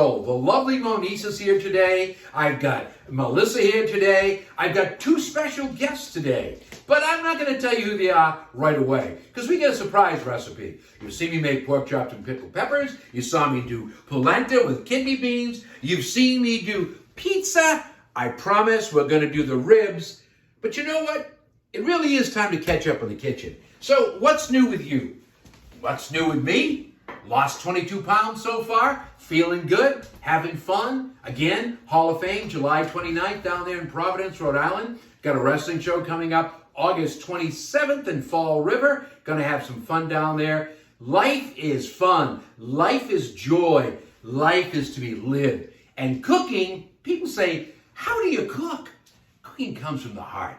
go. The lovely Monisa's here today. I've got Melissa here today. I've got two special guests today. But I'm not going to tell you who they are right away, because we get a surprise recipe. You see me make pork chops and pickled peppers. You saw me do polenta with kidney beans. You've seen me do pizza. I promise we're going to do the ribs. But you know what? It really is time to catch up in the kitchen. So what's new with you? What's new with me? Lost 22 pounds so far. Feeling good. Having fun. Again, Hall of Fame, July 29th down there in Providence, Rhode Island. Got a wrestling show coming up August 27th in Fall River. Gonna have some fun down there. Life is fun. Life is joy. Life is to be lived. And cooking, people say, how do you cook? Cooking comes from the heart.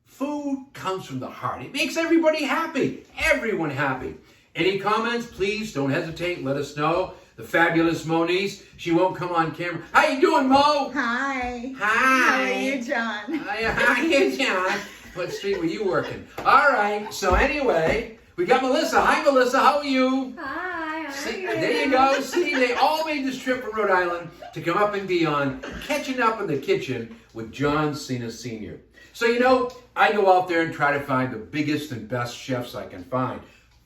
Food comes from the heart. It makes everybody happy. Everyone happy. Any comments? Please don't hesitate. Let us know. The fabulous Moniece. She won't come on camera. How you doing, Mo? Hi. Hi. How are you, John? How are you, John? What street were you working? All right. So anyway, we got Melissa. Hi, Melissa. How are you? Hi. See, there you go. See, they all made this trip from Rhode Island to come up and be on Catching Up in the Kitchen with John Cena Sr. So, you know, I go out there and try to find the biggest and best chefs I can find.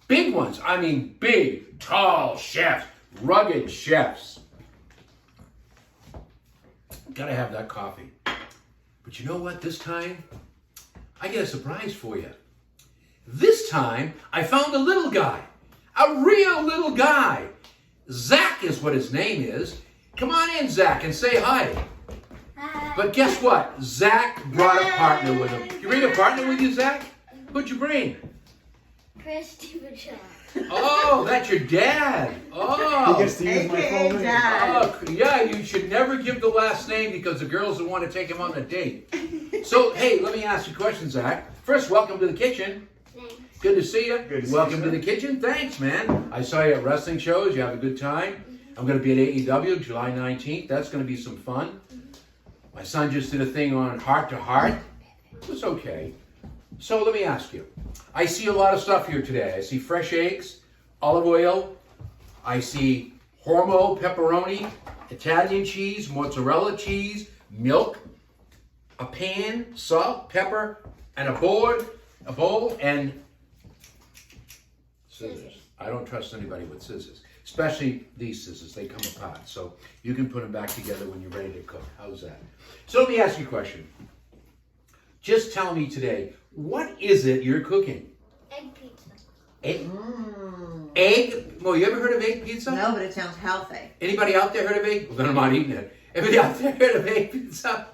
Big ones. I mean, big, tall chefs. Rugged chefs. Gotta have that coffee. But you know what? This time, I get a surprise for you. This time, I found a little guy. A real little guy. Zack is what his name is. Come on in, Zack, and say hi. Hi. But guess what? Zack brought a partner with him. You bring a partner with you, Zack? Who'd you bring? Christy Michelle. Oh, that's your dad. Oh. He gets to use my AKA full name. Dad. Oh, yeah, you should never give the last name because the girls will want to take him on a date. So, hey, let me ask you a question, Zack. First, welcome to the kitchen. Thanks. Good to see you. Good to see welcome you, to sir. the kitchen. Thanks, man. I saw you at wrestling shows. You have a good time. I'm going to be at AEW July 19th. That's going to be some fun. My son just did a thing on Heart to Heart. It was okay. So let me ask you. I see a lot of stuff here today. I see fresh eggs, olive oil. I see Hormel pepperoni, Italian cheese, mozzarella cheese, milk, a pan, salt, pepper, and a bowl, and scissors. I don't trust anybody with scissors, especially these scissors. They come apart, so you can put them back together when you're ready to cook. How's that? So let me ask you a question. Just tell me today, what is it you're cooking? Egg pizza. Egg? Egg? Well, you ever heard of egg pizza? No, but it sounds healthy. Anybody out there heard of egg? Well, then I'm not eating it. Anybody out there heard of egg pizza?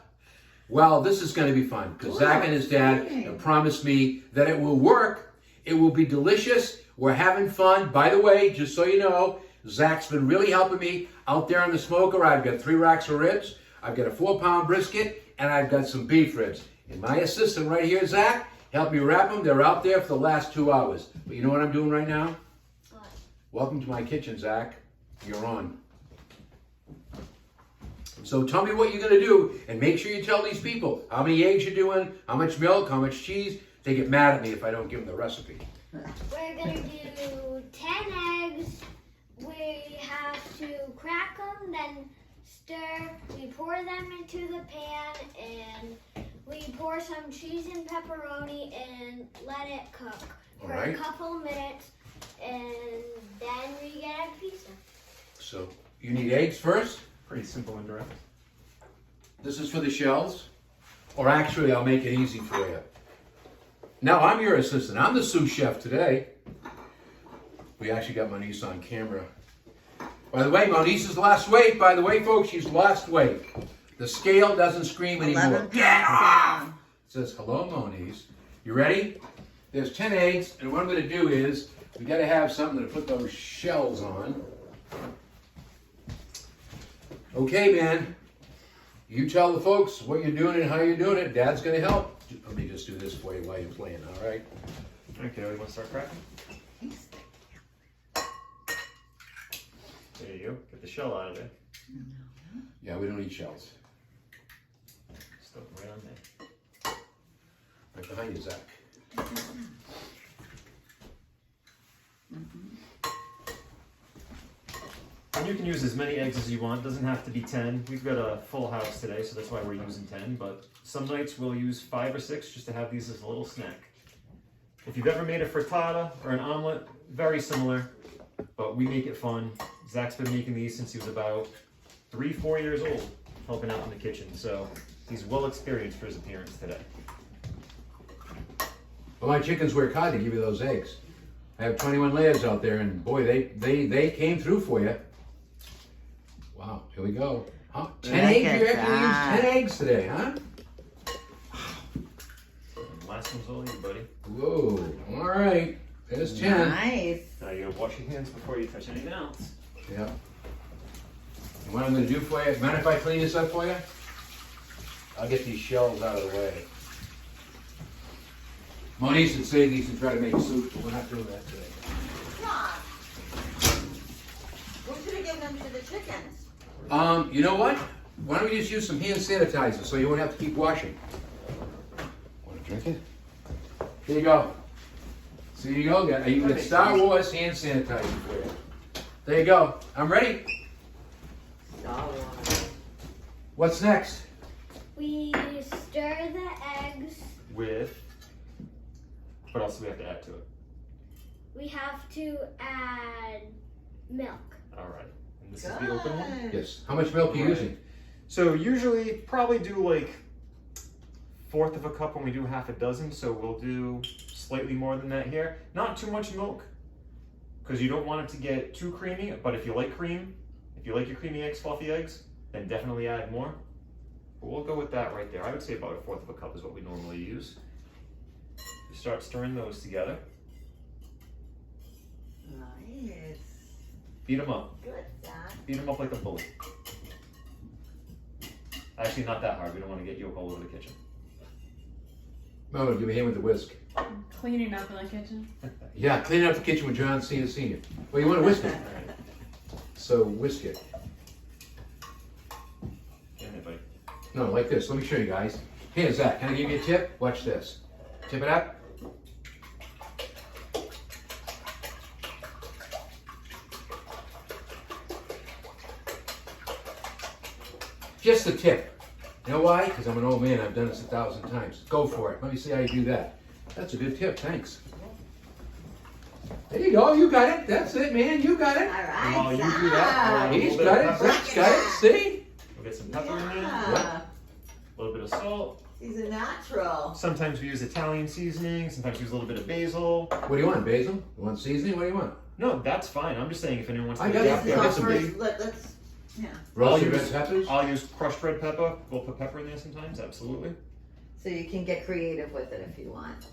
Well, this is going to be fun because Zack and his dad have promised me that it will work. It will be delicious. We're having fun. By the way, just so you know, Zack's been really helping me out there on the smoker. I've got 3 racks of ribs. I've got a 4-pound brisket, and I've got some beef ribs. And my assistant right here, Zack, helped me wrap them. They're out there for the last 2 hours. But you know what I'm doing right now? What? Welcome to my kitchen, Zack. You're on. So tell me what you're going to do, and make sure you tell these people how many eggs you're doing, how much milk, how much cheese. They get mad at me if I don't give them the recipe. We're going to do 10 eggs. We have to crack them, then stir. We pour them into the pan, and we pour some cheese and pepperoni and let it cook for Alright. a couple minutes, and then we get egg pizza. So you need eggs first. Pretty simple and direct. This is for the shells. Or actually, I'll make it easy for you. Now, I'm your assistant. I'm the sous chef today. We actually got Moniece on camera. By the way, Moniece has lost weight. By the way, folks, she's lost weight. The scale doesn't scream anymore. 11 Get pounds off! down. It says, hello, Moniece. You ready? There's 10 eggs, and what I'm going to do is, we got to have something to put those shells on. Okay, man. You tell the folks what you're doing and how you're doing it. Dad's going to help. Let me just do this for you while you're playing, all right? Okay, we want to start cracking? There you go. Get the shell out of it. Yeah, we don't eat shells. Stuff them right on there. Right behind you, Zack. When you can use as many eggs as you want. It doesn't have to be 10. We've got a full house today, so that's why we're using 10. But some nights we'll use 5 or 6 just to have these as a little snack. If you've ever made a frittata or an omelet, very similar, but we make it fun. Zach's been making these since he was about 3-4 years old, helping out in the kitchen. So he's well experienced for his appearance today. Well, my chickens work hard to give you those eggs. I have 21 layers out there, and boy, they came through for you. Wow, here we go. Huh? 10 Look eggs? at You reckon you used that. 10 eggs today, huh? And last one's all you, buddy. Whoa, all right. There's 10. Nice. Now you gotta wash your hands before you touch anything else. Yeah. And what I'm going to do for you, mind if I clean this up for you? I'll get these shells out of the way. Monique would save these and try to make soup, but we're not doing that today. John, we should have given them to the chickens. You know what? Why don't we just use some hand sanitizer so you won't have to keep washing? Want to drink it? Here you go. So you go, guys. You get Star Wars hand sanitizer for you. There you go. I'm ready. What's next? We stir the eggs. With, what else do we have to add to it? We have to add milk. All right. And this is the open one. Yes. How much milk are you Right. using? So usually probably do like 1/4 of a cup when we do half a dozen. So we'll do slightly more than that here. Not too much milk because you don't want it to get too creamy. But if you like cream, if you like your creamy eggs, fluffy eggs, then definitely add more. But we'll go with that right there. I would say about 1/4 of a cup is what we normally use. You start stirring those together. Nice. Beat them up. Good, Zach. Beat them up like a bully. Actually, not that hard. We don't want to get yolk all over the kitchen. No, give me a hand with the whisk. Cleaning up in the kitchen. Yeah, cleaning up the kitchen with John Cena Sr. Well, you want to whisk it. So whisk it. Get in there, buddy. No, like this. Let me show you guys. Here, Zach, can I give you a tip? Watch this. Tip it up. Just a tip. You know why? Because I'm an old man. I've done this 1,000 times. Go for it. Let me see how you do that. That's a good tip. Thanks. There you go. You got it. That's it, man. You got it. All And while right, you do that, Zach. He's little bit got of it. pepper. Zach's got it. See? We'll get some pepper in there. Yeah. A little bit of salt. He's a natural. Sometimes we use Italian seasoning. Sometimes we use a little bit of basil. What do you want? Basil? You want seasoning? What do you want? No, that's fine. I'm just saying if anyone wants to I got get it. out This is there, our get some first, big. let's, yeah. Roasted I'll red use- peppers? I'll use crushed red pepper. We'll put pepper in there sometimes. Absolutely. So you can get creative with it if you want.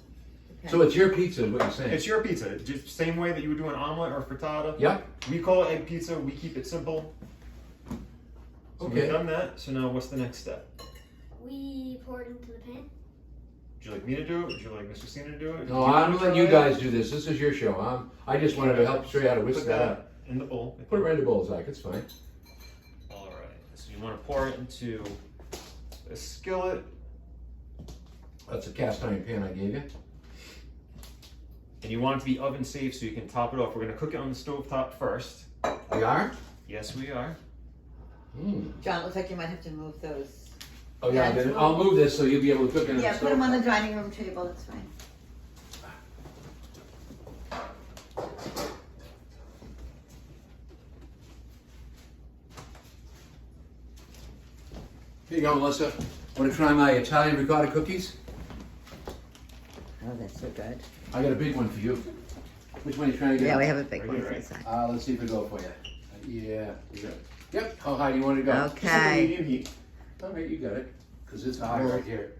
Okay. So it's your pizza, is what you're saying? It's your pizza. Just same way that you would do an omelet or frittata. Yep. We call it egg pizza. We keep it simple. So Okay. we've done that. So now what's the next step? We pour it into the pan. Would you like me to do it? Would you like Mr. Cena to do it? No, I'm letting you guys do this. This is your show. I just wanted to help show you how to whisk Put that up. that in the bowl. Put it right in the bowl, Zach. It's fine. All right. So you want to pour it into a skillet. That's a cast iron pan I gave you. And you want it to be oven safe so you can top it off. We're going to cook it on the stove top first. We are? Yes, we are. John, looks like you might have to move those. Oh yeah, then I'll move this so you'll be able to cook it in Yeah, the put them on the stove. dining room table, that's fine. Here you go, Melissa. Want to try my Italian ricotta cookies? Oh, that's so good. I got a big one for you. Which one are you trying to get? Yeah, we have a big Right one here, for right? Zach. Let's see if it'll go for you. Yeah, you got it. Yep. How high do you want it to go? Just a Okay, medium heat. All right, you got it. Because it's high right here.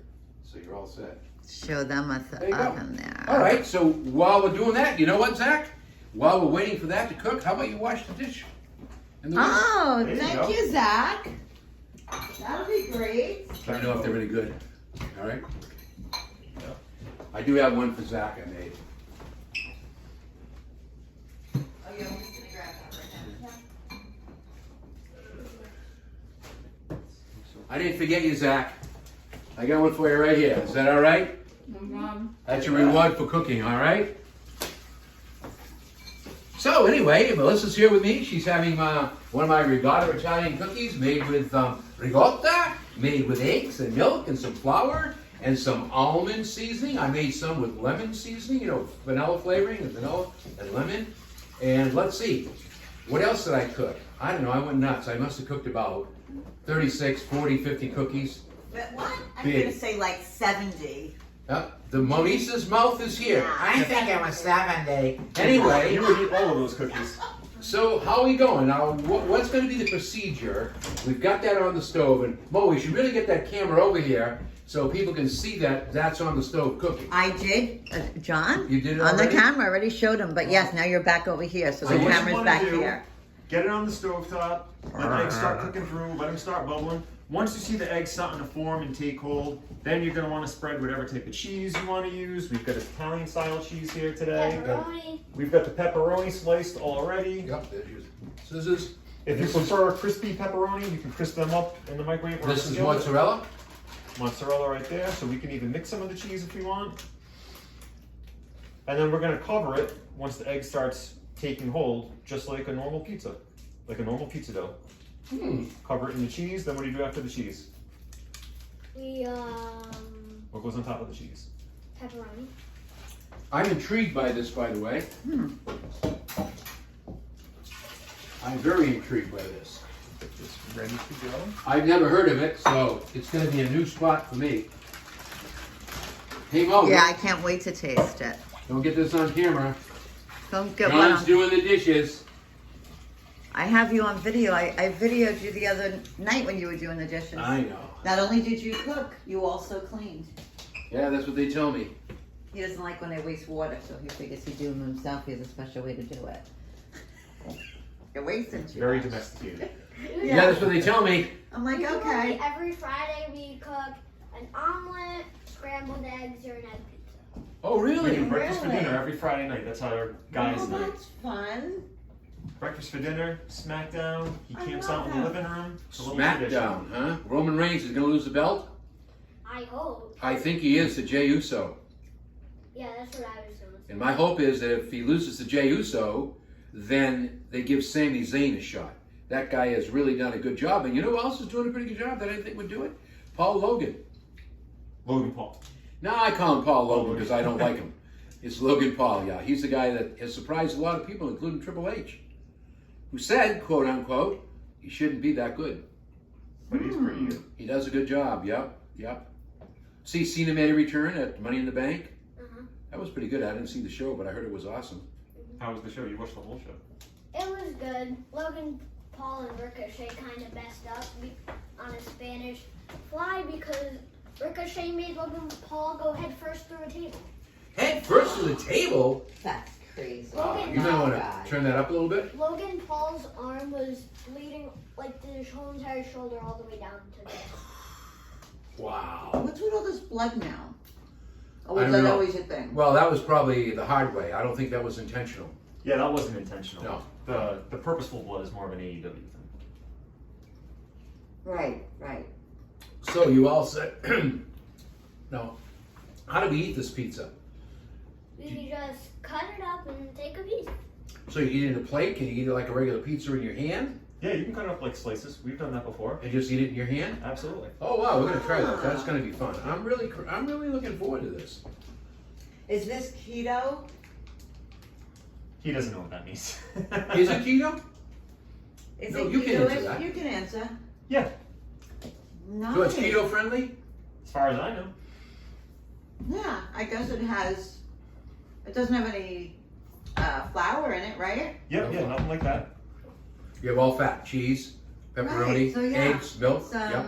So you're all set. show them what's There the you go. oven there. All right, so while we're doing that, you know what, Zach? While we're waiting for that to cook, how about you wash the dish? And the Oh, There you thank go. you, Zach. That'll be great. Let me know if they're any good. All right? I do have one for Zach I made. Oh, yeah, I'm just gonna grab that right now. I didn't forget you, Zach. I got one for you right here. Is that all right? No problem. That's your reward for cooking, all right? So, So anyway, Melissa's here with me. She's having one of my ricotta Italian cookies made with ricotta, made with eggs and milk and some flour and some almond seasoning. I made some with lemon seasoning, you know, vanilla flavoring and vanilla and lemon. And let's see, what else did I cook? I don't know, I went nuts. I must have cooked about 36, 40, 50 cookies. But what? I'm Big. gonna say like 70. The Monisa's mouth is here. I think it was 70. Anyway, You would eat all of those cookies. so how are we going? Now, what's going to be the procedure? We've got that on the stove, and Mo, we should really get that camera over here so people can see that that's on the stove cooking. I did, John. You did it on the already? camera. I already showed him, but yes, now you're back over here, so So the what you camera's wanna back do- here. Get it on the stovetop, let the eggs start cooking through, let them start bubbling. Once you see the eggs starting to form and take hold, then you're gonna wanna spread whatever type of cheese you wanna use. We've got Italian style cheese here today. Pepperoni. We've got the pepperoni sliced already. Yep, there's your scissors. If you prefer crispy pepperoni, you can crisp them up in the microwave. or on This the is skillet. mozzarella. Mozzarella right there, so we can even mix some of the cheese if we want. And then we're gonna cover it once the egg starts taking hold, just like a normal pizza, like a normal pizza dough. Cover it in the cheese, then what do you do after the cheese? We What goes on top of the cheese? pepperoni. I'm intrigued by this, by the way. I'm very intrigued by this. It's ready to go. I've never heard of it, so it's going to be a new spot for me. Hey Mo, Yeah, I can't wait to taste it. don't get this on camera. Don't get one. John's doing the dishes. I have you on video. I videoed you the other night when you were doing the dishes. I know. Not only did you cook, you also cleaned. Yeah, that's what they tell me. He doesn't like when they waste water, so he figures he'd do them himself. He has a special way to do it. You're wasting too Very much. domesticated. Yeah, that's what they tell me. I'm like, okay. Every Friday we cook an omelet, scrambled eggs, or an egg pizza. Oh, We really? do breakfast for Really? dinner every Friday night. That's our guys' Oh, night. that's fun. Breakfast for dinner, smackdown. He I camps love out in the that. living room. It's a little tradition. Smackdown, huh? Roman Reigns is going to lose the belt? I hope. I think he is to Jey Uso. Yeah, that's what I was going to say. And my hope is that if he loses to Jey Uso, then they give Sami Zayn a shot. That guy has really done a good job. And you know who else is doing a pretty good job that I didn't think would do it? Paul Logan. Logan Paul. No, I call him Paul Logan because I don't like him. It's Logan Paul, yeah. He's the guy that has surprised a lot of people, including Triple H, who said, quote unquote, he shouldn't be that good. But he's pretty good. He does a good job, yep. See, Cena made a return at Money in the Bank. That was pretty good. I didn't see the show, but I heard it was awesome. How was the show? You watched the whole show. It was good. Logan Paul and Ricochet kind of messed up on a Spanish fly because Ricochet made Logan Paul go head first through a table. Head first to the table. That's crazy. Logan You might want God. to turn that up a little bit. Logan Paul's arm was bleeding like the whole entire shoulder all the way down to the Wow. What's with all this blood now? Or I was don't that know. always a thing? Well, that was probably the hard way. I don't think that was intentional. Yeah, that wasn't intentional. No. The purposeful blood is more of an AEW thing. Right. So you all said, no. How do we eat this pizza? You just cut it up and take a piece. So you eat it in a plate? Can you eat it like a regular pizza in your hand? Yeah, you can cut it up like slices. We've done that before. And just eat it in your hand? Absolutely. Oh wow, we're gonna try that. That's gonna be fun. I'm really looking forward to this. Is this keto? He doesn't know what that means. Is it keto? Is No, it you can answer keto-ish? that. You can answer. Yeah, No. So it's keto friendly? as far as I know. Yeah, I guess it has. It doesn't have any flour in it, right? Yep, yeah, nothing like that. You have all fat, cheese, pepperoni, Right, so yeah, eggs, milk. It's, Yep.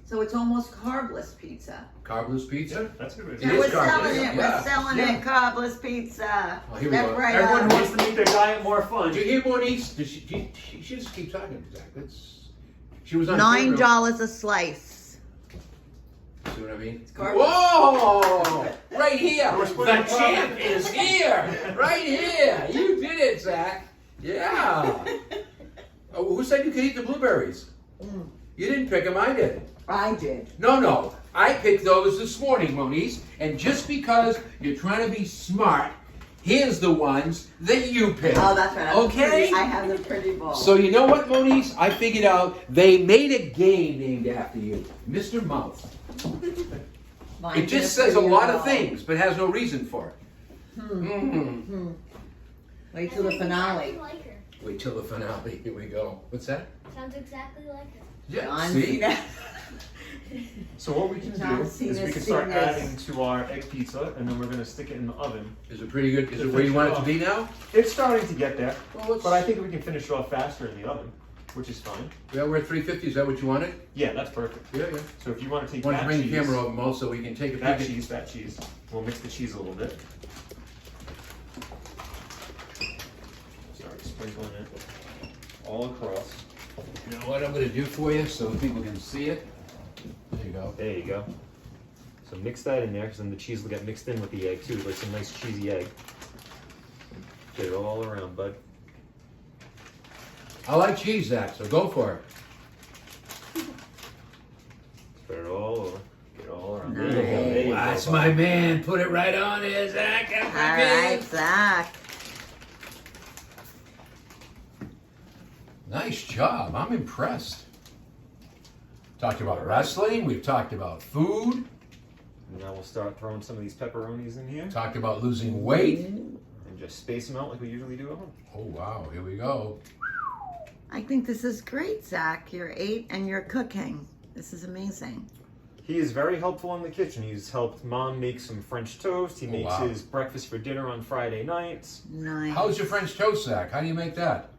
So it's almost carbless pizza. Carbless pizza. That's a good way to It say is We're selling carbless, it. yeah. We're selling Yeah. it. Carbless pizza. Oh, here we Step go. right Everyone up. who wants to make their diet more fun. Did you hear Monique? She just keep talking, Zack. She was on camera. $9 a slice. See what I mean? carbless. Whoa! Right here. We're The splitting champ is here. Right here. You did it, Zack. Yeah. Oh, who said you could eat the blueberries? You didn't pick them, I did. I did. No. I picked those this morning, Monique. And just because you're trying to be smart, Here's the ones that you picked. Oh, that's right. Okay? I have the pretty bowl. So you know what, Moniz? I figured out they made a game named after you, Mr. Mouth. Mine's It just in says a pretty lot of bowl. things, but has no reason for it. Wait till the finale. Exactly like her. Wait till the finale. Here we go. What's that? Sounds exactly like her. Yeah. John See? Cena. So what we can do John is Cena we can start Sr. adding to our egg pizza, and then we're going to stick it in the oven. Is it pretty good? Is it where you want it to be now? It's starting to get there, Well, let's- but I think we can finish it off faster in the oven, which is fine. Yeah, we're at 350. Is that what you wanted? Yeah, that's perfect. Yeah, yeah. So if you want to take Why don't that you bring the cheese, camera over, Mo, so we can take a that peek? cheese, that cheese. We'll mix the cheese a little bit. Start sprinkling it all across. You know what I'm going to do for you so people can see it? There you go. There you go. So mix that in there, because then the cheese will get mixed in with the egg too, like some nice cheesy egg. Get it all around, bud. I like cheese, Zach, so go for it. Spread it all over. Get it all around. Nice. There you go. There you go, That's bud. my man. Put it right on there, Zach. That's All my man. right, Zach. Nice job. I'm impressed. Talked about wrestling. We've talked about food. And now we'll start throwing some of these pepperonis in here Talked about losing weight. and just space them out like we usually do at home. Oh, wow. Here we go. I think this is great, Zach. You're 8 and you're cooking. This is amazing. He is very helpful in the kitchen. He's helped Mom make some French toast. He Oh, makes wow. his breakfast for dinner on Friday nights. Nice. How's your French toast, Zach? How do you make that?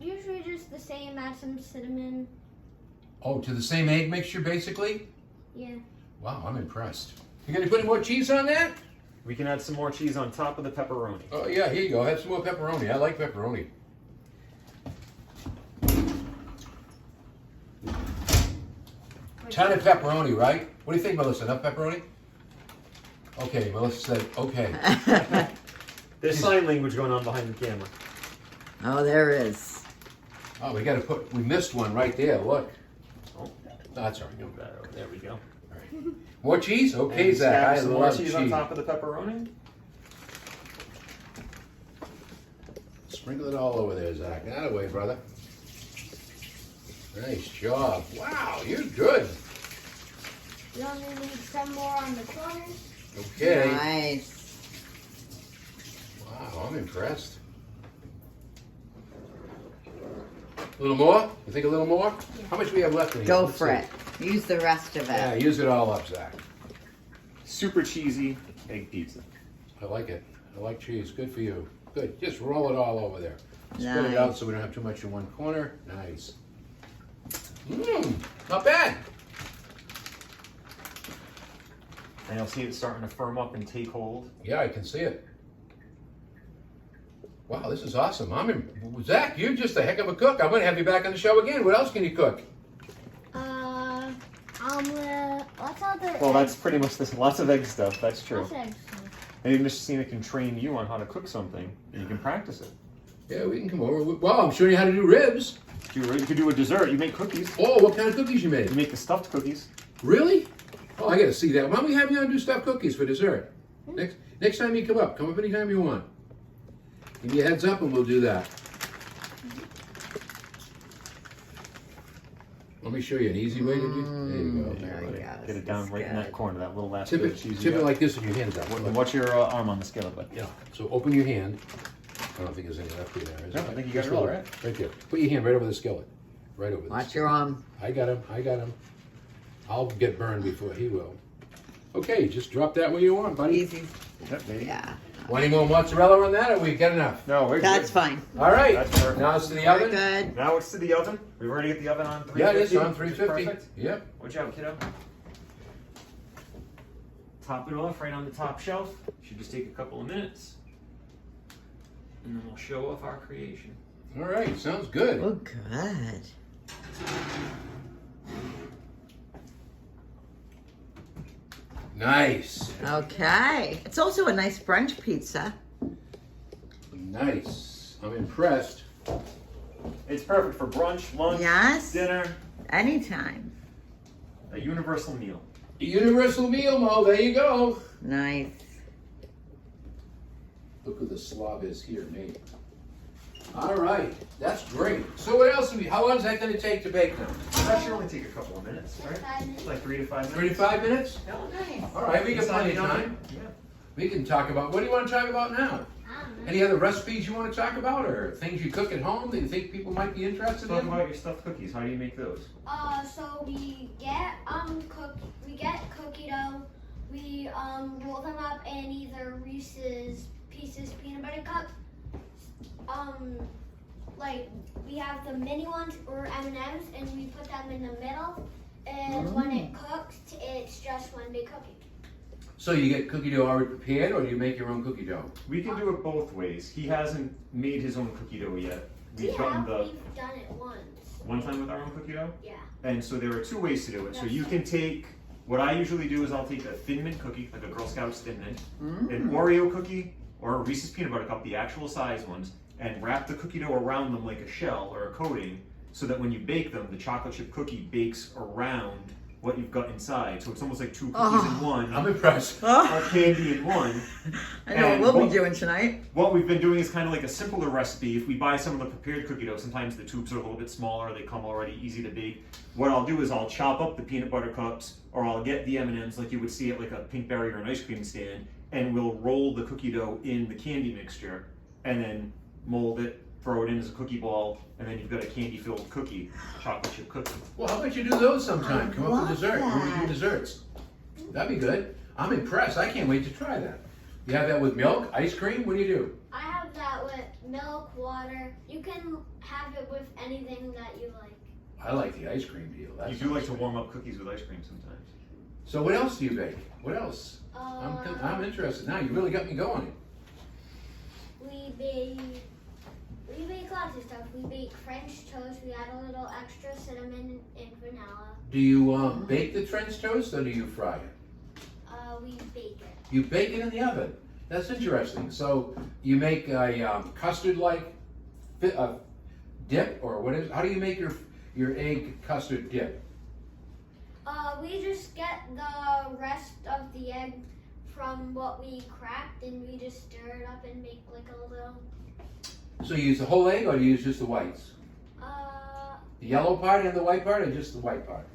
Usually just the same, add some cinnamon. Oh, to the same egg mixture, basically? Yeah. Wow, I'm impressed. You gonna put any more cheese on that? We can add some more cheese on top of the pepperoni. Oh, yeah, here you go. Have some more pepperoni. I like pepperoni. Ton of pepperoni, right? What do you think, Melissa? Enough pepperoni? Okay, Melissa said, okay. There's sign language going on behind the camera. Oh, there is. Oh, we missed one right there. Look. Oh. That's all right. No. There we go. More cheese? Okay, And Zach. I some more love cheese cheese. on top of the pepperoni. Sprinkle it all over there, Zach. That away, brother. Nice job. Wow, you're good. You only need some more on the corners. Okay. Nice. Wow, I'm impressed. A little more? You think a little more? How much we have left in here? Go Let's for see. it. Use the rest of Yeah, it. use it all up, Zach. Super cheesy egg pizza. I like it. I like cheese. Good for you. Good. Just roll it all over there. Spread it out Nice. so we don't have too much in one corner. Nice. Mmm, not bad. And you'll see it starting to firm up and take hold. Yeah, I can see it. Wow, this is awesome. Zach, you're just a heck of a cook. I'm going to have you back on the show again. What else can you cook? Omelet. What's other? Well, that's pretty much this. Lots of egg stuff. That's true. What's eggs? Maybe Mr. Cena can train you on how to cook something, and you can practice it. Yeah, we can come over. Well, I'm showing you how to do ribs. You could do a dessert. You make cookies. Oh, what kind of cookies you made? You make the stuffed cookies. Really? Oh, I got to see that. Why don't we have you on do stuffed cookies for dessert? Next time you come up anytime you want. Give me a heads up and we'll do that. Let me show you an easy way to do. There you go. There you go. Get it down This right is in that good. corner, that little last Tip bit of cheese. it like this with your hands out. And watch your arm on the skillet, bud. Yeah. So open your hand. I don't think there's any left here. Is No, there? I think you got Just it all, a little. right? Right there. Put your hand right over the skillet. Right over the Watch your arm. I got him. I'll get burned before he will. Okay, just drop that where you want, buddy. Easy. Yep, there you go. Yeah. Want any more mozzarella on that, or we get enough? No, we're That's good. fine. All right. That's perfect. Now it's to the Very oven. good. Now it's to the oven. We've already got the oven on 350. Yeah, it is on which is 350. Perfect. Yep. Good job, kiddo. Top it off right on the top shelf. Should just take a couple of minutes. And then we'll show off our creation. All right. Sounds good. Oh, good. Nice. Okay. It's also a nice brunch pizza. Nice. I'm impressed. It's perfect for brunch, lunch, Yes. dinner, Anytime. a universal meal. Universal meal, Mo. There you go. Nice. Look who the slob is here, me. All right, that's great. So what else? How long is that going to take to bake now? That should only take a couple of minutes, right? 5 minutes. Like 3 to 5 minutes. 3 to 5 minutes? Oh, nice. All right, we got Inside plenty the of oven. time. Yeah. We can talk about, what do you want to talk about now? I don't know. Any other recipes you want to talk about, or things you cook at home that you think people might be interested Talk in? about your stuffed cookies. How do you make those? So we get cookie dough. We roll them up in either Reese's Pieces peanut butter cup. Like we have the mini ones or M&Ms, and we put them in the middle. And when it cooks, it's just one big cookie. So you get cookie dough already prepared, or do you make your own cookie dough? We can do it both ways. He hasn't made his own cookie dough yet. We've done it once. one time with our own cookie dough. Yeah. And so there are 2 ways to do it. So you can take, what I usually do is I'll take a Thin Mint cookie, like a Girl Scouts Thin Mint, an Oreo cookie, or a Reese's Peanut Butter Cup, the actual size ones, and wrap the cookie dough around them like a shell or a coating, so that when you bake them, the chocolate chip cookie bakes around what you've got inside. So it's almost like 2 cookies in one, I'm impressed. or candy in one. I know And what we'll what- be doing tonight. What we've been doing is kind of like a simpler recipe. If we buy some of the prepared cookie dough, sometimes the tubes are a little bit smaller, they come already easy to bake. What I'll do is I'll chop up the peanut butter cups, or I'll get the M&Ms like you would see at like a Pinkberry or an ice cream stand, and we'll roll the cookie dough in the candy mixture, and then mold it, throw it in as a cookie ball, and then you've got a candy-filled cookie, chocolate chip cookie. Well, how about you do those sometime? Come up love with dessert when we that. do desserts. That'd be good. I'm impressed. I can't wait to try that. You have that with milk, ice cream? What do you do? I have that with milk, water. You can have it with anything that you like. I like the ice cream deal. You do like to warm up cookies with ice cream sometimes. So what else do you bake? What else? I'm interested now. You really got me going. We bake lots of stuff. We bake French toast. We add a little extra cinnamon and vanilla. Do you bake the French toast, or do you fry it? We bake it. You bake it in the oven. That's interesting. So you make a custard-like dip, or what is? How do you make your egg custard dip? We just get the rest of the egg from what we cracked, and we just stir it up and make like a little. So you use the whole egg, or do you use just the whites? The yellow part and the white part, or just the white part?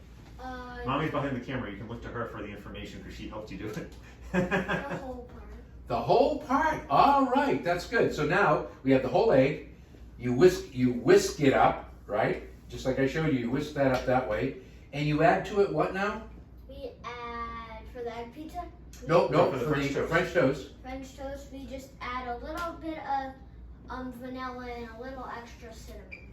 Mommy's behind the camera. You can look to her for the information because she helped you do it. The whole part. The whole part. All right, that's good. So now we have the whole egg. You whisk it up, right? Just like I showed you. You whisk that up that way, and you add to it what now? We add for the egg pizza. No, for the for French the toast. French toast. French toast. We just add a little bit of vanilla and a little extra cinnamon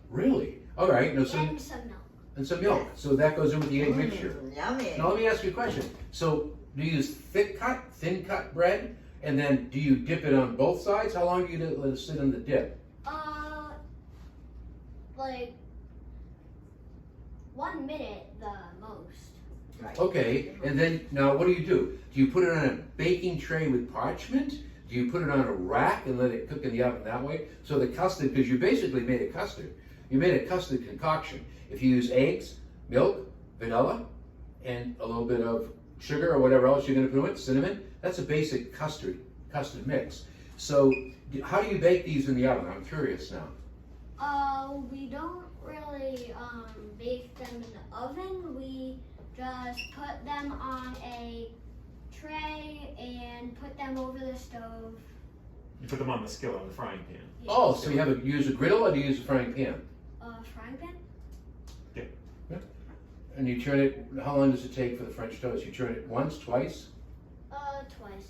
Really? All right. No, and some milk. and some milk. So that goes in with the egg mixture. Yummy. Now let me ask you a question. So do you use thin cut bread, and then do you dip it on both sides? How long do you let it sit in the dip? Like 1 minute the most. Right. Okay, and then now what do? Do you put it on a baking tray with parchment? Do you put it on a rack and let it cook in the oven that way? So the custard, because you basically made a custard. You made a custard concoction. If you use eggs, milk, vanilla, and a little bit of sugar or whatever else you're going to put in it, cinnamon, that's a basic custard mix. So how do you bake these in the oven? I'm curious now. We don't really bake them in the oven. We just put them on a tray and put them over the stove. You put them on the skillet, on the frying pan. Oh, so you use a griddle, or do you use a frying pan? Frying pan? And you turn it, how long does it take for the French toast? You turn it once, twice? Twice.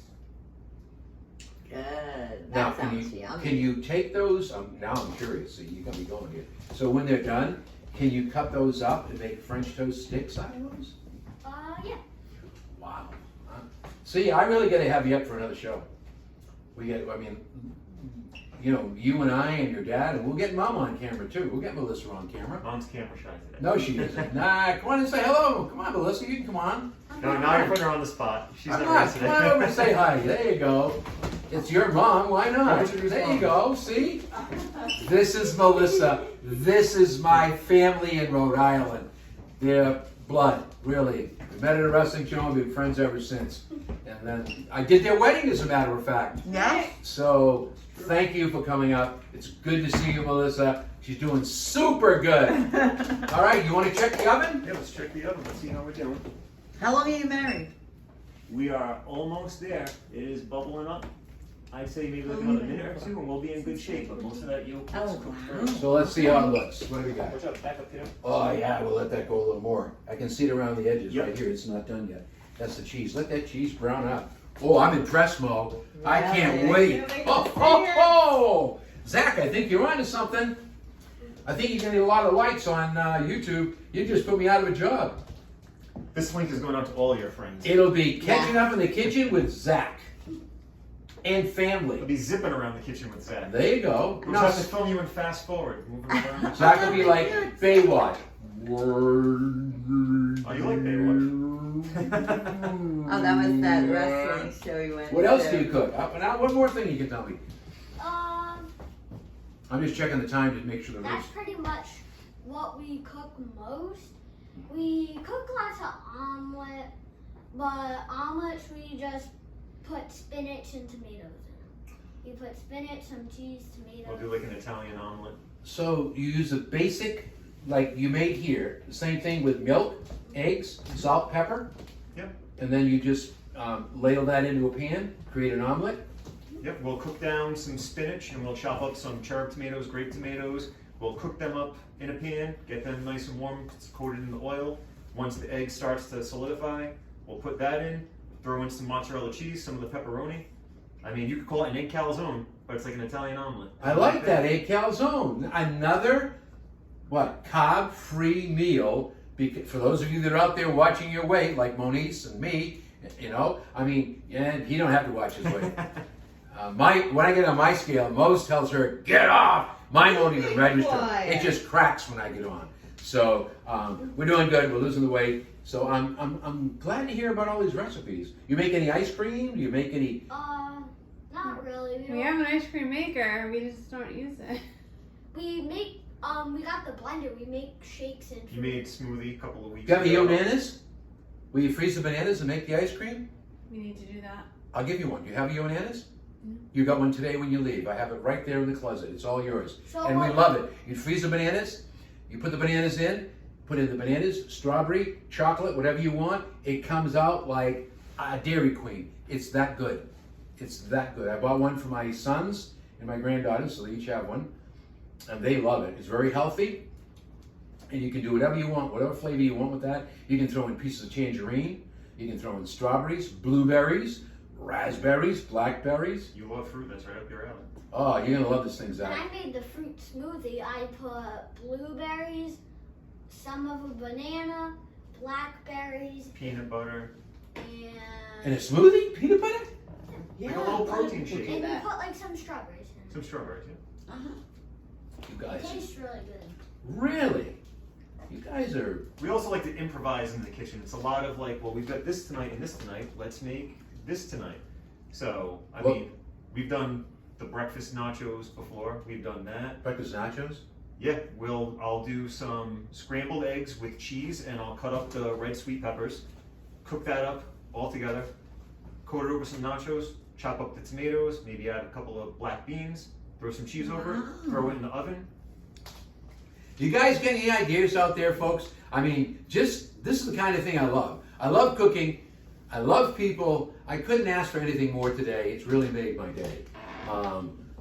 Good. Now, That sounds yummy. can you take those, now I'm curious, so you got me going here. So when they're done, can you cut those up and make French toast sticks out of those? Yeah. Wow. See, I really gotta have you up for another show. You and I and your dad, and we'll get Mom on camera too. We'll get Melissa on camera. Mom's camera shy today. No, she isn't. Nah, come on and say hello. Come on, Melissa, you can come on. No, now you're putting her on the spot. She's I'm never not. listening. Come on over and say hi. There you go. It's your mom. Why not? There you go. See? This is Melissa. This is my family in Rhode Island. They're blood, really. We met at a wrestling show and we've been friends ever since. And then I did their wedding, as a matter of fact. Yeah. So thank you for coming up. It's good to see you, Melissa. She's doing super good. All right, you want to check the oven? Yeah, let's check the oven. Let's see how we're doing. How long are you married? We are almost there. It is bubbling up. I'd say maybe like another minute or two and we'll be in good shape, but most of that yolk is cooked first. So let's see how it looks. What do we got? Watch out, back up here. Oh yeah, we'll let that go a little more. I can see it around the edges Yep. right here. It's not done yet. That's the cheese. Let that cheese brown up. Oh, I'm impressed, Mo. I can't wait. Oh! Zach, I think you're onto something. I think you're getting a lot of likes on YouTube. You just put me out of a job. This link is going out to all your friends. It'll be catching up in the kitchen with Zach and It'll family. be zipping around the kitchen with Zack. There you go. We'll Now, have to film you in fast forward, moving around. Zach will be like Baywatch. Oh, you like Baywatch? Oh, that was that wrestling show you went What else to. do you cook? Now, one more thing you can tell me. Um, I'm just checking the time to make sure the that's pretty much what we cook most. We cook lots of omelet, but omelets we just put spinach and tomatoes in. We put spinach, some cheese, tomatoes. We'll do like an Italian omelet. So you use a basic, like you made here, the same thing with milk, eggs, salt, pepper? Yep. And then you just ladle that into a pan, create an omelet? Yep, we'll cook down some spinach and we'll chop up some cherry tomatoes, grape tomatoes. We'll cook them up in a pan, get them nice and warm, coated in the oil. Once the egg starts to solidify, we'll put that in, throw in some mozzarella cheese, some of the pepperoni. I mean, you could call it an egg calzone, but it's like an Italian omelet. I like that, egg calzone. Another, carb-free meal. For those of you that are out there watching your weight, like Moniz and me, and he don't have to watch his weight. When I get on my scale, Mose tells her, get off! Mine won't even register. It just cracks when I get on. So we're doing good. We're losing the weight. So I'm glad to hear about all these recipes. You make any ice cream? Do you make any? Not really. We have an ice cream maker, we just don't use it. We make, we got the blender. We make shakes and. You made smoothie a couple of weeks Got any ago. bananas? Will you freeze the bananas and make the ice cream? We need to do that. I'll give you one. Do you have your bananas? Mm-hmm. You got one today when you leave. I have it right there in the closet. It's all yours. So And we what- love it. You freeze the bananas, you put the bananas in, put in the bananas, strawberry, chocolate, whatever you want. It comes out like a Dairy Queen. It's that good. It's that good. I bought one for my sons and my granddaughters, so they each have one. And they love it. It's very healthy. And you can do whatever you want, whatever flavor you want with that. You can throw in pieces of tangerine. You can throw in strawberries, blueberries, raspberries, blackberries. You love fruit, that's right up your alley. Oh, you're going to love this thing, When Zach. I made the fruit smoothie, I put blueberries, some of a banana, blackberries, Peanut butter. And a smoothie? Peanut butter? Like a little protein shake. and we put like some strawberries in it. Some strawberries, yeah. You It guys, tastes really good. really? You guys are, We also like to improvise in the kitchen. It's a lot of like, well, we've got this tonight and this tonight. Let's make this tonight. So, I Well- mean, we've done the breakfast nachos before. We've done that. breakfast nachos? Yeah, I'll do some scrambled eggs with cheese and I'll cut up the red sweet peppers, cook that up all together, coat it over some nachos, chop up the tomatoes, maybe add a couple of black beans, throw some cheese over it, throw it in the oven. You guys get any ideas out there, folks? I mean, this is the kind of thing I love. I love cooking. I love people. I couldn't ask for anything more today. It's really made my day.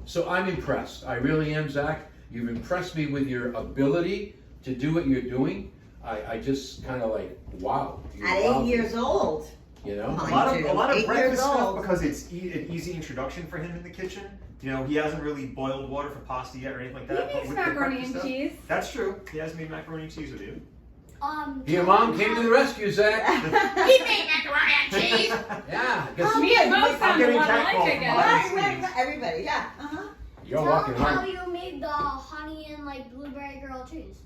So I'm impressed. I really am, Zach. You've impressed me with your ability to do what you're doing. I just kind of like, wow. You At wow 8 me, years old. You know? Mind A lot of 8 years breakfast stuff old. because it's an easy introduction for him in the kitchen. You know, he hasn't really boiled water for pasta yet or anything like He that. but makes with the macaroni breakfast and stuff- cheese. That's true. He has made macaroni and cheese with you. Your mom came to the rescue, Zach. He made macaroni and cheese. Yeah. 'cause Me and Mo sound a getting lot catcalled alike, I from guess. Right, everybody, yeah. you're Tell walking them how home. you made the honey and like blueberry grilled cheese.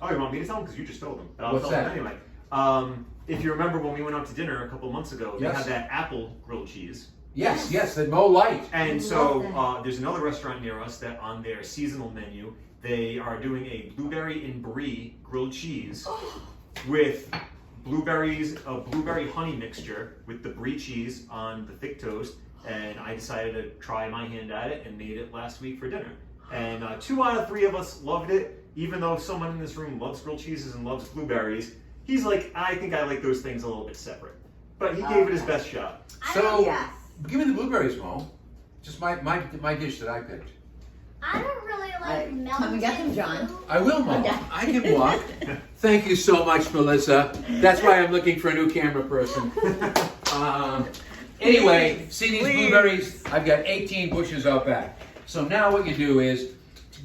Oh, you want me to tell him? Because you just told him. But I'll What's tell that? him anyway. If you remember when we went out to dinner a couple months ago, they Yes. had that apple grilled cheese. Yes, the Mo Light. And I so love that. there's another restaurant near us that on their seasonal menu, they are doing a blueberry and brie grilled cheese. with blueberries, a blueberry honey mixture with the brie cheese on the thick toast, and I decided to try my hand at it and made it last week for dinner. And 2 out of 3 of us loved it, even though someone in this room loves grilled cheeses and loves blueberries. He's like, I think I like those things a little bit separate. But he gave it his best shot. So, Yes. give me the blueberries, Mo. Just my dish that I picked. I don't really like melted Come and get them, John. fruit. I will, Mo. Okay. I can walk. Thank you so much, Melissa. That's why I'm looking for a new camera person. Anyway, see these blueberries? I've got 18 bushes out back. So now what you do is,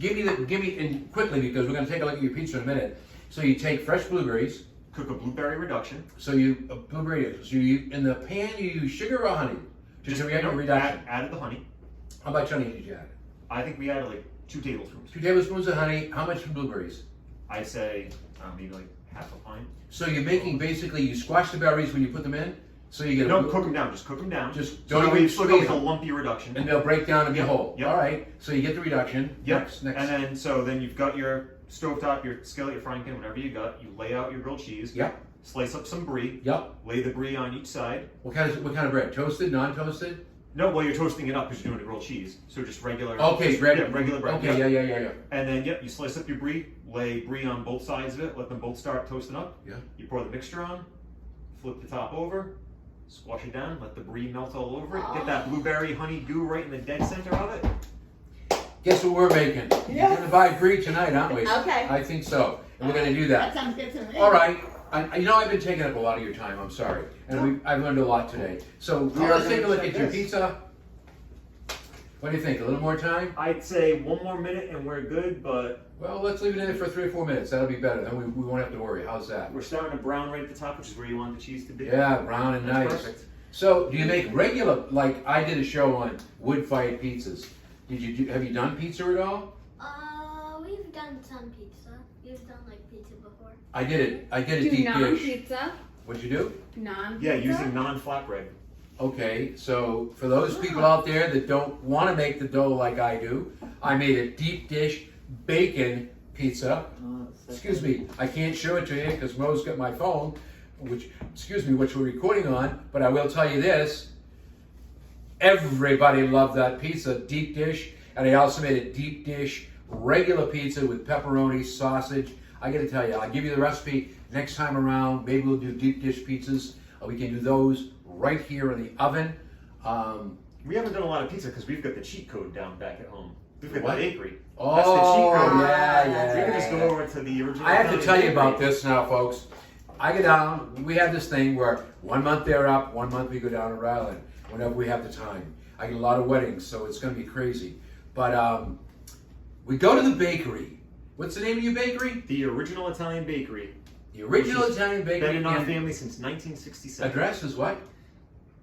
and quickly, because we're going to take a look at your pizza in a minute. So you take fresh blueberries. Cook a blueberry reduction. So in the pan you use sugar or honey? Just a reduction. Added the honey. How much honey did you add? I think we added like 2 tablespoons. 2 tablespoons of honey. How much blueberries? I'd say maybe like half a pint. So you're making basically, you squash the berries when you put them in. So you get No, cook them down. Just cook them down. Just so don't that way even you still get like a squeeze them. lumpy reduction. And they'll break down and be Yep, whole. yep. All right. So you get the reduction. Yep. Next. And then you've got your stovetop, your skillet, your frying pan, whatever you got. You lay out your grilled cheese. Yep. Slice up some brie. Yep. Lay the brie on each side. What kind of bread? Toasted, non-toasted? No, well you're toasting it up because you're doing a grilled cheese. So just regular. Okay, just, bread. Yeah, regular bread. Okay, yep. yeah. And then you slice up your brie. Lay brie on both sides of it. Let them both start toasting up. Yeah. You pour the mixture on. Flip the top over. Squash it down. Let the brie melt all over it. Get that blueberry honey goo right in the dead center of it. Guess what we're making? Yeah. We're gonna buy brie tonight, aren't we? Okay. I think so. And we're gonna do That that. sounds good to me. All right. I've been taking up a lot of your time. I'm sorry, and I've learned a lot today. So let's take a look at your pizza. What do you think? A little more time? I'd say 1 more minute and we're good, but Well, let's leave it in there for 3 or 4 minutes. That'll be better. Then we won't have to worry. How's that? we're starting to brown right at the top, which is where you want the cheese to be. Yeah, brown and That's nice. perfect. So, do you make regular? Like I did a show on wood-fired pizzas. Have you done pizza at all? We've done some pizza. You've done like pizza before. I did it. I did a Do deep dish. non-pizza. What'd you do? Non-pizza. Yeah, using non-flatbread. Okay, so for those people out there that don't want to make the dough like I do, I made a deep dish bacon pizza. Oh, so Excuse good. me, I can't show it to you because Mo's got my phone, which we're recording on, but I will tell you this. Everybody loved that pizza, deep dish, and I also made a deep dish regular pizza with pepperoni, sausage. I gotta tell you, I'll give you the recipe next time around. Maybe we'll do deep dish pizzas. We can do those right here in the oven. We haven't done a lot of pizza because we've got the cheat code down back at home. We've got What? the bakery. Oh, That's the cheat code. yeah. We can just go over to the original. I have to Italian tell you bakery. about this now, folks. I go down, we have this thing where 1 month they're up, 1 month we go down to Rhode Island, whenever we have the time. I get a lot of weddings, so it's going to be crazy. But we go to the bakery. What's the name of your bakery? The original Italian bakery. The original Which has Italian bakery. Been in our and family since 1967. address is what?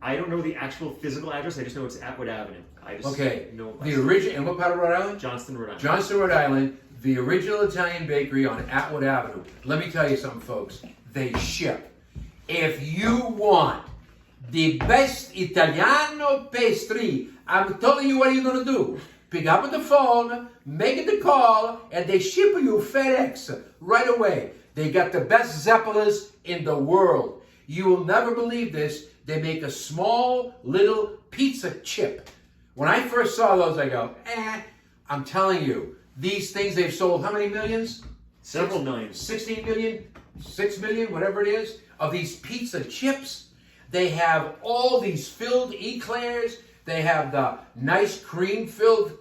I don't know the actual physical address. I just know it's Atwood Avenue. I just Okay. know The original, and what part of Rhode Island? Johnston, Rhode Island. Johnston, Rhode Island, the original Italian bakery on Atwood Avenue. Let me tell you something, folks. They ship. If you want the best Italiano pastry, I'm telling you what you're going to do. Pick up the phone, make the call, and they ship you FedEx right away. They got the best Zeppelas in the world. You will never believe this. They make a small little pizza chip. When I first saw those, I go, I'm telling you, these things they've sold how many millions? Several millions. 16 million, 6 million, whatever it is, of these pizza chips. They have all these filled eclairs. They have the nice cream filled.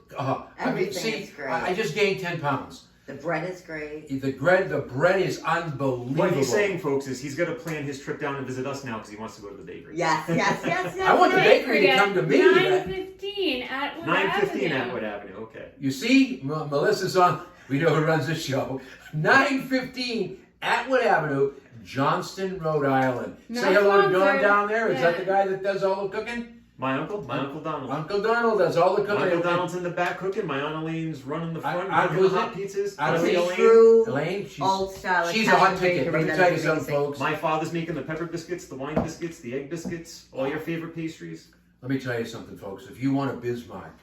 Everything is great. I just gained 10 pounds. The bread is great. The bread is unbelievable. What he's saying, folks, is he's going to plan his trip down to visit us now because he wants to go to the bakery. Yes. I want the bakery to come to me. 9:15 at 9:15 Atwood Avenue. Okay. You see, Melissa's on. We know who runs the show. 9:15 Atwood Avenue, Johnston, Rhode Island. No Say hello to Don sponsored. down there. Is that Yeah. the guy that does all the cooking? My uncle Donald. Uncle Donald does all the cooking. Uncle Donald's in the back cooking. My Aunt Elaine's running the front, Aunt cooking the who's hot it? pizzas. Aunt Auntie Elaine. True Elaine, old style she's a hot Italian ticket. Let bakery me that tell you is something, amazing. folks. My father's making the pepper biscuits, the wine biscuits, the egg biscuits, all your favorite pastries. Let me tell you something, folks. If you want a Bismarck,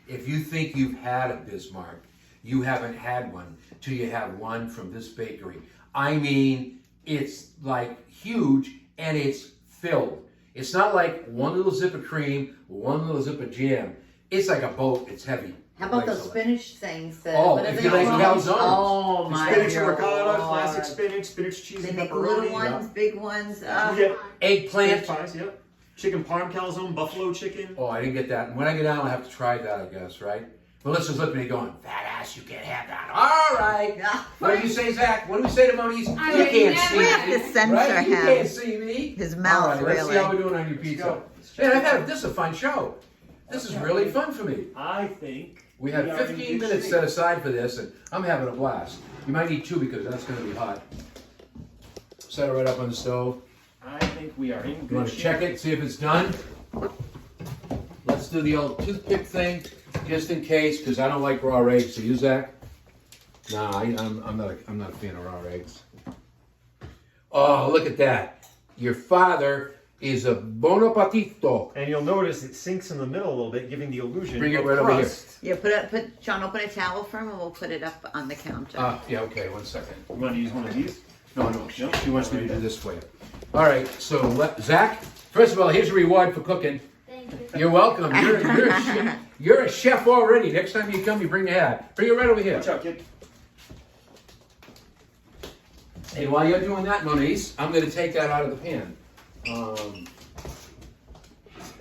if you think you've had a Bismarck, you haven't had one till you have one from this bakery. I mean, It's like huge and it's filled. It's not like one little zip of cream, one little zip of jam. It's like a boat. It's heavy. How about Like those so. spinach things? Oh, what are if they you like called? calzones. Oh my Spinach God. ricotta, classic spinach cheese They and make pepperoni. little ones, big ones. You get Eggplant. spinach pies, yep. Chicken parm calzone, buffalo chicken. Oh, I didn't get that. And when I get down, I have to try that, I guess, right? Melissa's looking at me going, fat ass, you can't have that. All right. What do you say, Zach? What do we say to Moniz? You I would can't never- see We have me. to censor right? You him. can't see me. His mouth, All right, let's see really. how we're doing on your pizza. go. Man, this is a fun show. This is really fun for me. I think We have are in 15 good minutes shape. set aside for this, and I'm having a blast. You might need 2 because that's going to be hot. Set it right up on the stove. I think we are in good You want to shape. check it, see if it's done? Let's do the old toothpick thing, just in case, because I don't like raw eggs. So you, Zach? Nah, I'm not a fan of raw eggs. Oh, look at that! Your father is a bon appetito. And you'll notice it sinks in the middle a little bit, giving the illusion Bring it of right over here. crust. Yeah, Sean, open a towel for him and we'll put it up on the counter. Yeah, okay, 1 second. You want to use one of these? No, she wants me to do this for you. All right, so Zach, first of all, here's a reward for cooking. Thank you. You're welcome. You're a chef already. Next time you come, you bring the hat. Bring it right over here. Watch out, kid. And while you're doing that, Moniz, I'm going to take that out of the pan. I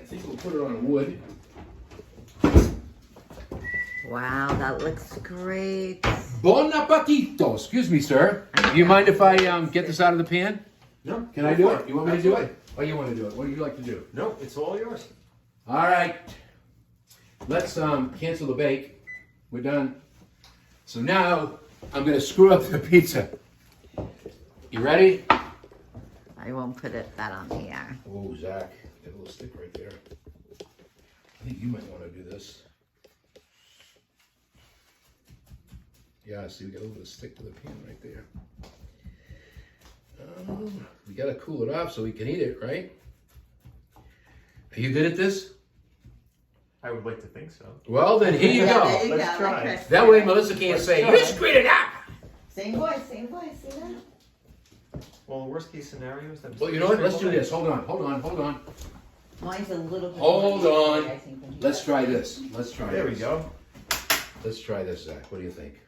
think we'll put it on wood. Wow, that looks great. Bon appetito. Excuse me, sir. Do you mind if I get this out of the pan? No. Can I do it? You want me to do it? Oh, you want to do it? What do you like to do? No, it's all yours. All right. Let's cancel the bake. We're done. So now I'm going to screw up the pizza. You ready? I won't put that on the air. Oh, Zach, got a little stick right there. I think you might want to do this. Yeah, see, we got a little bit of stick to the pan right there. We got to cool it off so we can eat it, right? Are you good at this? I would like to think so. Well, then here you Yeah, go. there you Let's go. try. That's That way Melissa can't Let's say, try. you screwed it up. Same voice, see that? Well, the worst case scenario is that. Well, you know what? Let's do this. Hold on. Mine's a little bit Hold more on. easy, I think, when you Let's got try it. this. There we go. Let's try this, Zach. What do you think?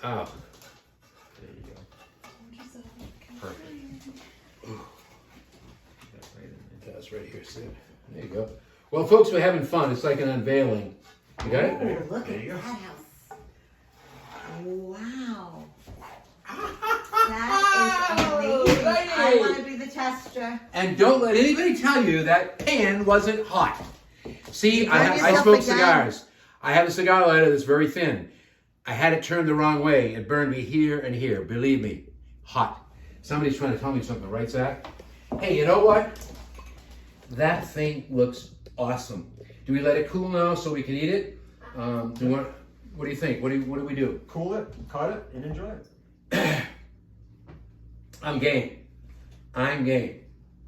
Wow. There you go. Perfect. That's right in there. That's right here, see it? There you go. Well, folks, we're having fun. It's like an unveiling. You got it? Oh, look There at you that go. house. Wow. That is amazing. I want to be the tester. And don't let anybody tell you that pan wasn't hot. See, You I burn yourself smoke again. cigars. I have a cigar lighter that's very thin. I had it turned the wrong way. It burned me here and here. Believe me, hot. Somebody's trying to tell me something, right, Zach? Hey, you know what? That thing looks awesome. Do we let it cool now so we can eat it? What do you think? What do we do? Cool it, cut it, and enjoy it. I'm game. I'm game.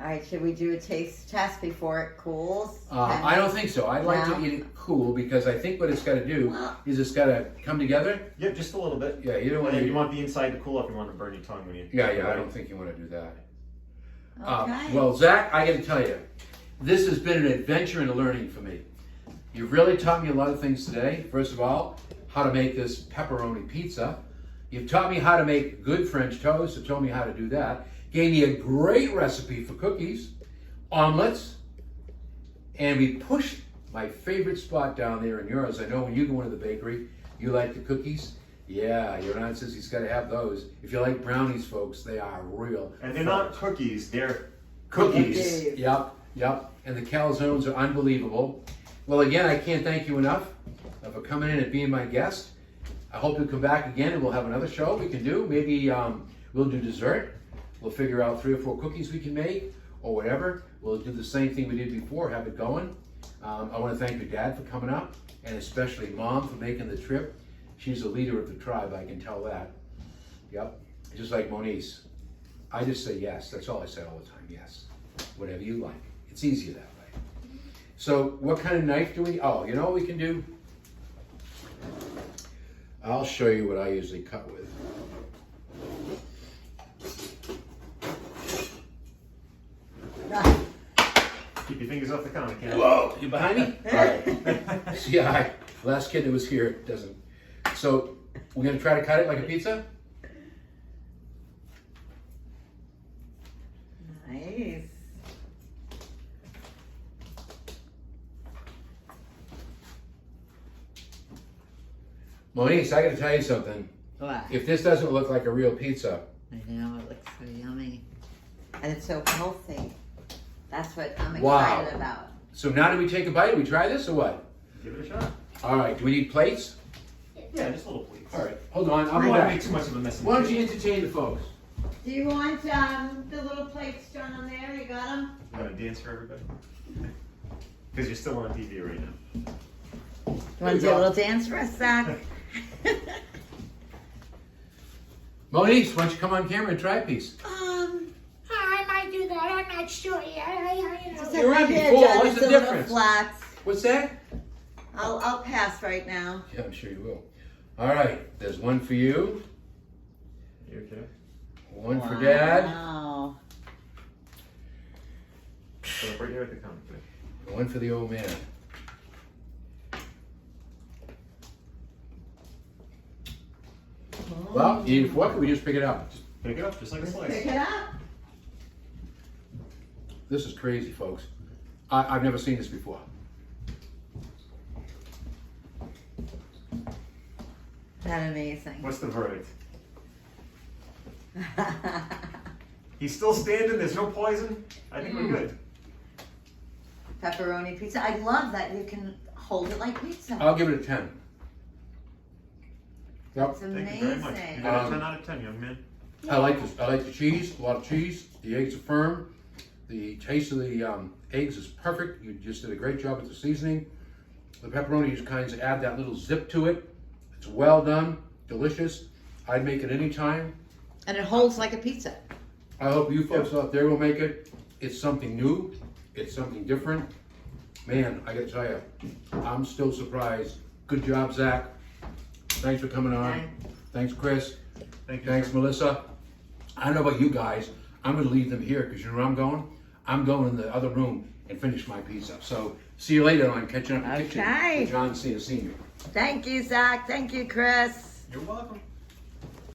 All right, should we do a taste test before it cools? I don't think so. I'd like No? to eat it cool because I think what it's got to do is it's got to come together. Yep, just a little bit. Yeah, you don't want And to. you want the inside to cool up. You want to burn your tongue when you. Yeah, I don't think you want to do that. Okay. Well, Zach, I got to tell you, this has been an adventure and a learning for me. You've really taught me a lot of things today. First of all, how to make this pepperoni pizza. You've taught me how to make good French toast. You told me how to do that. Gave me a great recipe for cookies, omelets, and we pushed my favorite spot down there in yours. I know when you go into the bakery, you like the cookies. Yeah, your aunt says he's got to have those. If you like brownies, folks, they are real. And they're not cookies. They're Cookies. Cookies. Yep. And the calzones are unbelievable. Well, again, I can't thank you enough for coming in and being my guest. I hope you'll come back again and we'll have another show we can do. Maybe we'll do dessert. We'll figure out 3 or 4 cookies we can make or whatever. We'll do the same thing we did before, have it going. I want to thank your dad for coming up and especially Mom for making the trip. She's the leader of the tribe, I can tell that. Yep, just like Moniz. I just say yes. That's all I say all the time, yes. Whatever you like. It's easier that way. So what kind of knife do we, oh, you know what we can do? I'll show you what I usually cut with. Keep your fingers off the counter, Ken. Whoa, you behind me? All right. See, last kid that was here doesn't. So we're gonna try to cut it like a pizza. Nice. Monique, I gotta tell you something. What? If this doesn't look like a real pizza, I know, it looks so yummy. And it's so healthy. That's what I'm Wow. excited about. so now do we take a bite? Do we try this or what? Give it a shot. All right, do we need plates? Yeah, just little pleats. All right, hold on, I I'll don't be want to back. make too much of a mess. Why don't you entertain the folks? Do you want the little plates, John, on there? You got them? You want to dance for everybody? Because you're still on TV right now. You want to do a little dance for us, Zach? Monique, why don't you come on camera and try a piece? I might do that. I'm not sure yet. You were on Here, before, John, what's it's the a little difference? Flats. What's that? I'll pass right now. Yeah, I'm sure you will. All right, there's one for you, You okay? one for Dad, Wow. Put it right here at the counter, please. and one for the old man. Well, you need a fork or we just pick it up? Pick it up just like a Let's slice. pick it up. This is crazy, folks. I've never seen this before. That's amazing. What's the verdict? He's still standing. There's no poison. I think we're good. Pepperoni pizza. I love that you can hold it like pizza. I'll give it a 10. Yep. It's Thank you very much. amazing. You got a 10 out of 10, young man. I like this. I like the cheese, a lot of cheese. The eggs are firm. The taste of the eggs is perfect. You just did a great job with the seasoning. The pepperoni just kind of add that little zip to it. It's well done, delicious. I'd make it anytime. And it holds like a pizza. I hope you folks out there will make it. It's something new. It's something different. Man, I gotta tell you, I'm still surprised. Good job, Zach. Thanks for coming on. Okay. Thanks, Chris. Thank you. Thanks, sir. Melissa. I don't know about you guys. I'm going to leave them here because you know where I'm going? I'm going in the other room and finish my pizza. So see you later on Catching Up in the Kitchen Okay. with John Cena Sr. Thank you, Zach. Thank you, Chris. You're welcome.